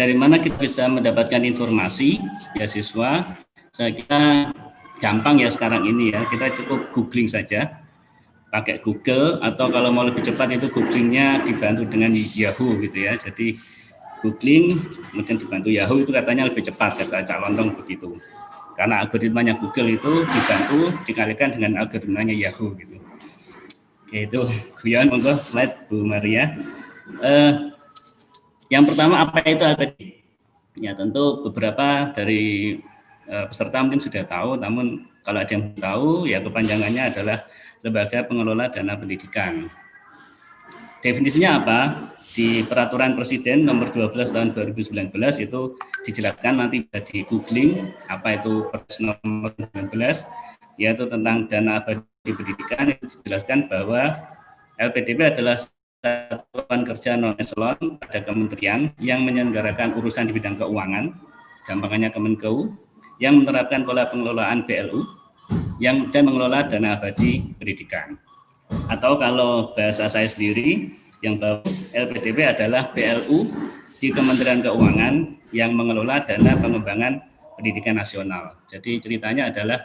dari mana kita bisa mendapatkan informasi beasiswa? Saya kira gampang ya sekarang ini ya, kita cukup googling saja, pakai Google, atau kalau mau lebih cepat itu googlingnya dibantu dengan Yahoo gitu ya. Jadi googling kemudian dibantu Yahoo itu katanya lebih cepat, kata Cak Lontong begitu. Karena algoritmanya Google itu dibantu dikalikan dengan algoritmanya Yahoo gitu. Oke, itu guyon, monggo slide Bu Maria. Yang pertama, apa itu LPDP? Ya tentu beberapa dari peserta mungkin sudah tahu, namun kalau ada yang tahu ya kepanjangannya adalah Lembaga Pengelola Dana Pendidikan. Definisinya apa? Di Peraturan Presiden Nomor 12 Tahun 2019 itu dijelaskan, nanti bisa di googling apa itu Perpres Nomor 19, yaitu tentang dana abadi pendidikan. Itu dijelaskan bahwa LPDP adalah satuan kerja non-eselon pada kementerian yang menyelenggarakan urusan di bidang keuangan, gampangannya Kemenkeu, yang menerapkan pola pengelolaan BLU dan mengelola dana abadi pendidikan. Atau kalau bahasa saya sendiri yang baru, LPDP adalah BLU di Kementerian Keuangan yang mengelola dana pengembangan pendidikan nasional. Jadi ceritanya adalah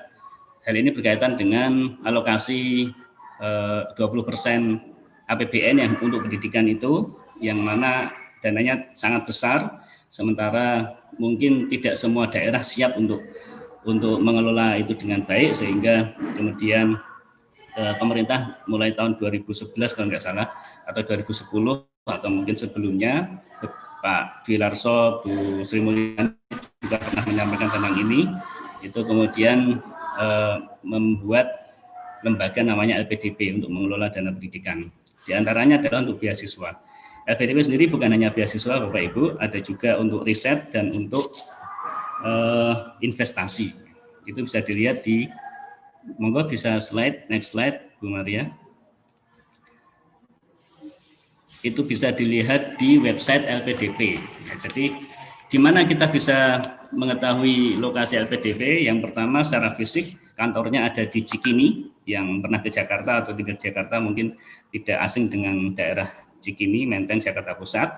hal ini berkaitan dengan alokasi 20% APBN yang untuk pendidikan itu, yang mana dananya sangat besar, sementara mungkin tidak semua daerah siap untuk mengelola itu dengan baik, sehingga kemudian pemerintah mulai tahun 2011 kalau nggak salah, atau 2010 atau mungkin sebelumnya, Pak Dwi Larso, Bu Sri Mulyani juga pernah menyampaikan tentang ini, itu kemudian membuat lembaga namanya LPDP untuk mengelola dana pendidikan. Di antaranya adalah untuk beasiswa. LPDP sendiri bukan hanya beasiswa Bapak Ibu, ada juga untuk riset dan untuk investasi. Itu bisa dilihat di, monggo bisa next slide Bu Maria. Itu bisa dilihat di website LPDP. Ya, jadi di mana kita bisa mengetahui lokasi LPDP? Yang pertama secara fisik, kantornya ada di Cikini. Yang pernah ke Jakarta atau tinggal di Jakarta mungkin tidak asing dengan daerah Cikini, Menteng, Jakarta Pusat.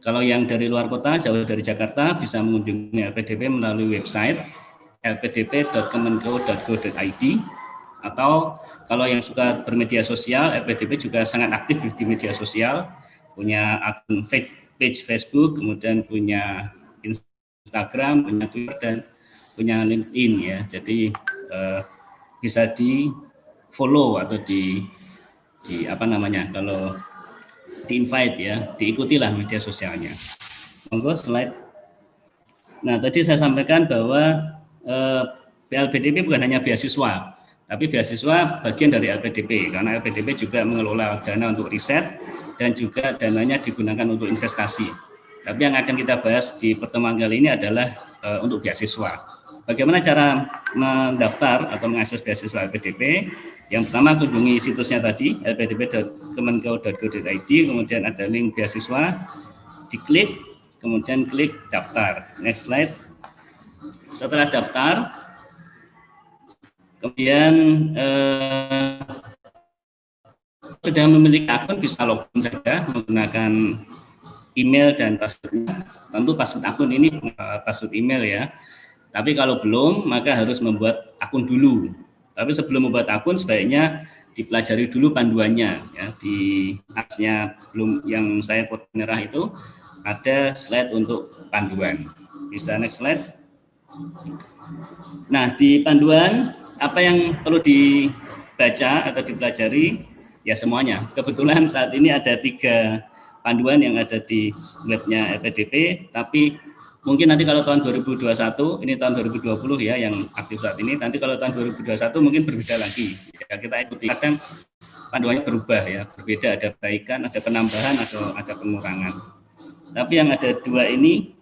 Kalau yang dari luar kota, jauh dari Jakarta, bisa mengunjungi LPDP melalui website lpdp.kemenkeu.go.id, atau kalau yang suka bermedia sosial, LPDP juga sangat aktif di media sosial, punya akun page Facebook, kemudian punya Instagram, punya Twitter, dan punya LinkedIn ya. Jadi bisa di follow atau di apa namanya, kalau di invite ya, diikutilah media sosialnya. Monggo slide. Nah, tadi saya sampaikan bahwa LPDP bukan hanya beasiswa, tapi beasiswa bagian dari LPDP, karena LPDP juga mengelola dana untuk riset dan juga dananya digunakan untuk investasi. Tapi yang akan kita bahas di pertemuan kali ini adalah untuk beasiswa. Bagaimana cara mendaftar atau mengakses beasiswa LPDP? Yang pertama, kunjungi situsnya tadi, lpdp.kemenkeu.go.id, kemudian ada link beasiswa, diklik, kemudian klik daftar. Next slide. Setelah daftar, kemudian sudah memiliki akun, bisa login saja menggunakan email dan passwordnya. Tentu password akun ini password email ya. Tapi kalau belum, maka harus membuat akun dulu. Tapi sebelum membuat akun, sebaiknya dipelajari dulu panduannya. Ya. Di atasnya belum yang saya pot merah itu ada slide untuk panduan. Bisa next slide. Nah, di panduan apa yang perlu dibaca atau dipelajari? Ya semuanya. Kebetulan saat ini ada 3 panduan yang ada di webnya LPDP, tapi mungkin nanti kalau tahun 2021, ini tahun 2020 ya yang aktif saat ini, nanti kalau tahun 2021 mungkin berbeda lagi. Ya, kita ikuti. Kadang panduannya berubah ya, berbeda, ada perbaikan, ada penambahan, atau ada pengurangan. Tapi yang ada 2 ini,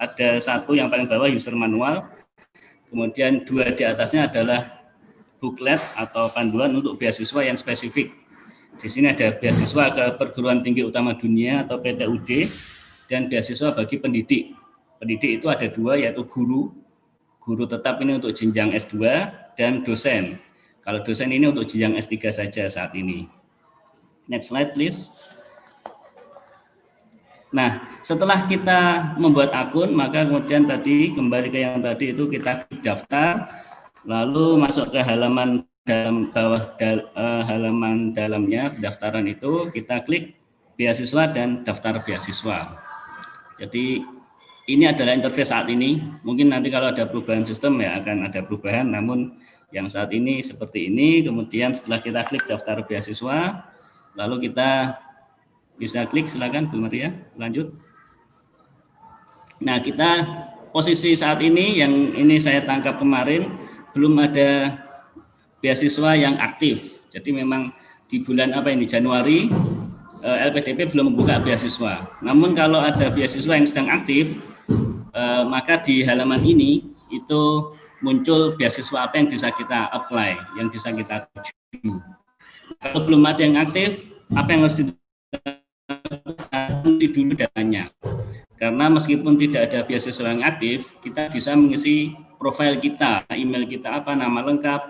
ada 1 yang paling bawah user manual, kemudian 2 di atasnya adalah booklet atau panduan untuk beasiswa yang spesifik. Di sini ada beasiswa ke perguruan tinggi utama dunia atau PTUD, dan beasiswa bagi pendidik. Pendidik itu ada 2, yaitu guru tetap ini untuk jenjang S2, dan dosen. Kalau dosen ini untuk jenjang S3 saja saat ini. Next slide please. Nah, setelah kita membuat akun, maka kemudian tadi kembali ke yang tadi itu kita daftar, lalu masuk ke halaman dalam bawah halaman dalamnya pendaftaran itu kita klik beasiswa dan daftar beasiswa. Jadi ini adalah interface saat ini. Mungkin nanti kalau ada perubahan sistem ya akan ada perubahan, namun yang saat ini seperti ini. Kemudian setelah kita klik daftar beasiswa, lalu kita bisa klik, silakan Bu Maria, lanjut. Nah, kita posisi saat ini yang ini saya tangkap kemarin belum ada beasiswa yang aktif. Jadi memang di bulan apa ini Januari LPDP belum membuka beasiswa. Namun kalau ada beasiswa yang sedang aktif, maka di halaman ini itu muncul beasiswa apa yang bisa kita apply, yang bisa kita tuju. Kalau belum ada yang aktif, apa yang harus kunci dulu datanya. Karena meskipun tidak ada beasiswa yang aktif, kita bisa mengisi profil kita, email kita apa, nama lengkap,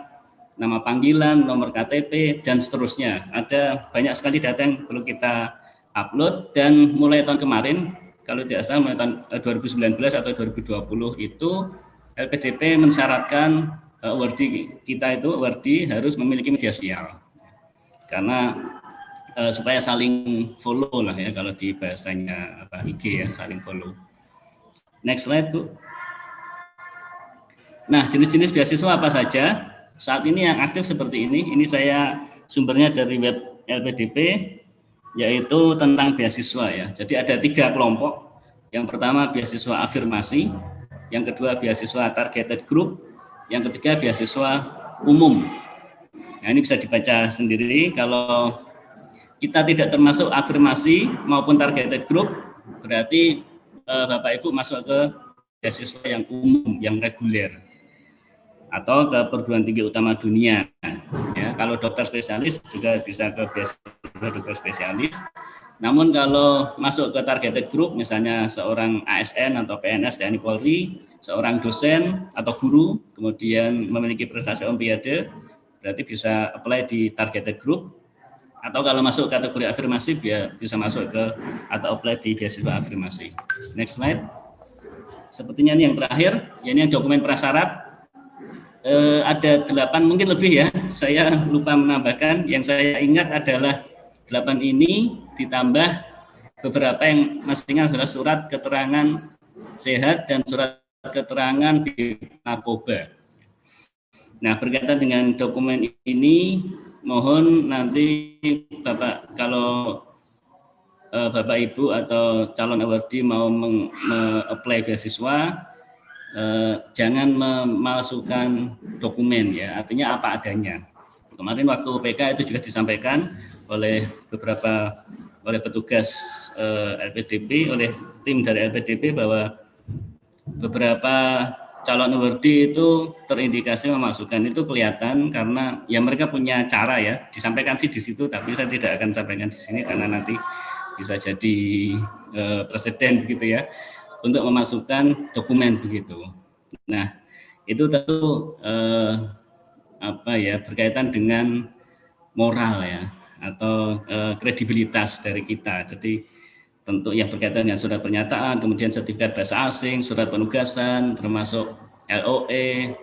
nama panggilan, nomor KTP, dan seterusnya. Ada banyak sekali data yang perlu kita upload, dan mulai tahun kemarin, kalau tidak salah mulai tahun 2019 atau 2020 itu LPDP mensyaratkan awardee kita itu awardee harus memiliki media sosial. Karena supaya saling follow lah ya, kalau di bahasanya apa IG ya, saling follow. Next slide Bu. Nah, jenis-jenis beasiswa apa saja? Saat ini yang aktif seperti ini saya sumbernya dari web LPDP, yaitu tentang beasiswa ya. Jadi ada 3 kelompok. Yang pertama beasiswa afirmasi, yang kedua beasiswa targeted group, yang ketiga beasiswa umum. Nah, ini bisa dibaca sendiri. Kalau kita tidak termasuk afirmasi maupun targeted group, berarti Bapak Ibu masuk ke beasiswa yang umum, yang reguler, atau ke perguruan tinggi utama dunia. Ya, kalau dokter spesialis juga bisa ke beasiswa dokter spesialis. Namun kalau masuk ke targeted group, misalnya seorang ASN atau PNS TNI Polri, seorang dosen atau guru, kemudian memiliki prestasi olimpiade, berarti bisa apply di targeted group. Atau kalau masuk kategori afirmasi bisa masuk ke atau apply di beasiswa afirmasi. Next slide. Sepertinya ini yang terakhir, ya ini yang dokumen prasyarat. Ada 8 mungkin lebih ya. Saya lupa menambahkan. Yang saya ingat adalah 8 ini ditambah beberapa yang mestinya adalah surat keterangan sehat dan surat keterangan di narkoba. Nah, berkaitan dengan dokumen ini, mohon nanti Bapak, kalau Bapak Ibu atau calon awardee mau apply beasiswa, jangan memalsukan dokumen ya, artinya apa adanya. Kemarin waktu PK itu juga disampaikan oleh petugas LPDP, oleh tim dari LPDP bahwa beberapa calon awardee itu terindikasi memasukkan, itu kelihatan karena ya mereka punya cara ya, disampaikan sih di situ, tapi saya tidak akan sampaikan di sini karena nanti bisa jadi presiden begitu ya, untuk memasukkan dokumen begitu. Nah, itu tentu berkaitan dengan moral ya, atau kredibilitas dari kita. Jadi tentu yang berkaitan dengan surat pernyataan, kemudian sertifikat bahasa asing, surat penugasan, termasuk LOE,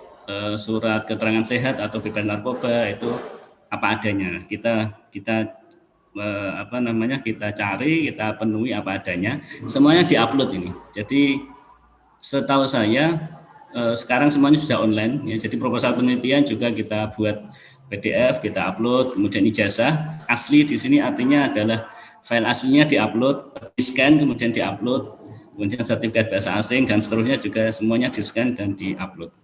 surat keterangan sehat atau bebas narkoba, itu apa adanya. Kita cari, kita penuhi apa adanya. Semuanya diupload ini. Jadi setahu saya sekarang semuanya sudah online. Ya, jadi proposal penelitian juga kita buat PDF, kita upload, kemudian ijazah asli di sini artinya adalah file aslinya diupload, di-scan kemudian diupload, kemudian sertifikat bahasa asing dan seterusnya juga semuanya di-scan dan diupload.